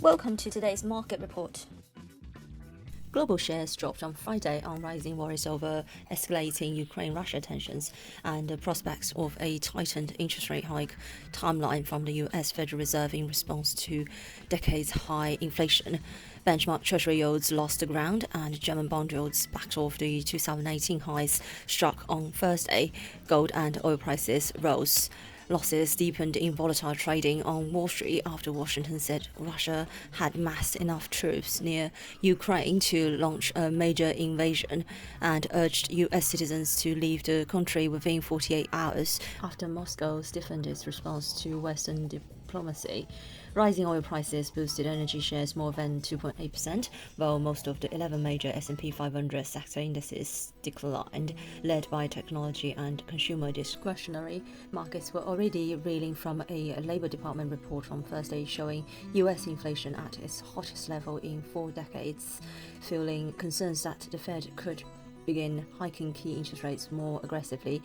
Welcome to today's market report. Global shares dropped on Friday on rising worries over escalating Ukraine-Russia tensions and the prospects of a tightened interest rate hike timeline from the US Federal Reserve in response to decades-high inflation. Benchmark Treasury yields lost the ground and German bond yields backed off the 2018 highs struck on Thursday. Gold and oil prices rose. Losses deepened in volatile trading on Wall Street after Washington said Russia had massed enough troops near Ukraine to launch a major invasion and urged US citizens to leave the country within 48 hours after Moscow stiffened its response to Western diplomacy. Rising oil prices boosted energy shares more than 2.8%, while most of the 11 major S&P 500 sector indices declined, led by technology and consumer discretionary. Markets were already reeling from a Labor Department report on Thursday showing US inflation at its hottest level in 4 decades, fueling concerns that the Fed could begin hiking key interest rates more aggressively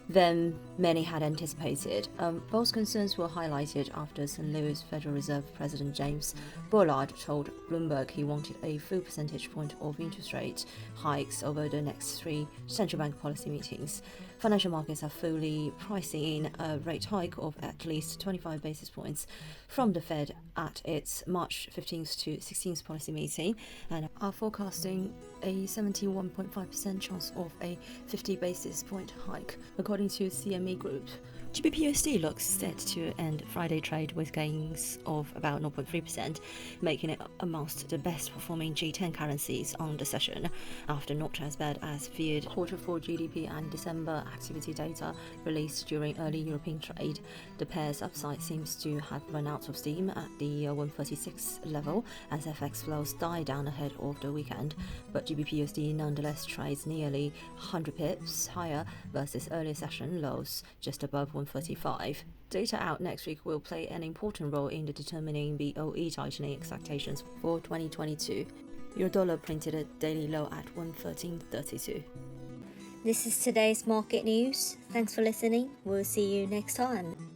than many had anticipated. Both concerns were highlighted after St. Louis Federal Reserve President James Bullard told Bloomberg he wanted a full percentage point of interest rate hikes over the next 3 central bank policy meetings. Financial markets are fully pricing in a rate hike of at least 25 basis points from the Fed at its March 15th to 16th policy meeting and are forecasting a 71.5% chance of a 50 basis point hike, according to CME Group. GBPUSD looks set to end Friday trade with gains of about 0.3%, making it amongst the best performing G10 currencies on the session, after not as bad as feared Q4 GDP and December activity data released during early European trade. The pair's upside seems to have run out of steam at the 136 level as FX flows die down ahead of the weekend, but GBPUSD nonetheless trades nearly 100 pips higher versus earlier session lows, just above 135. Data out next week will play an important role in determining BOE tightening expectations for 2022. Euro-dollar printed a daily low at 113.32. This is today's market news. Thanks for listening. We'll see you next time.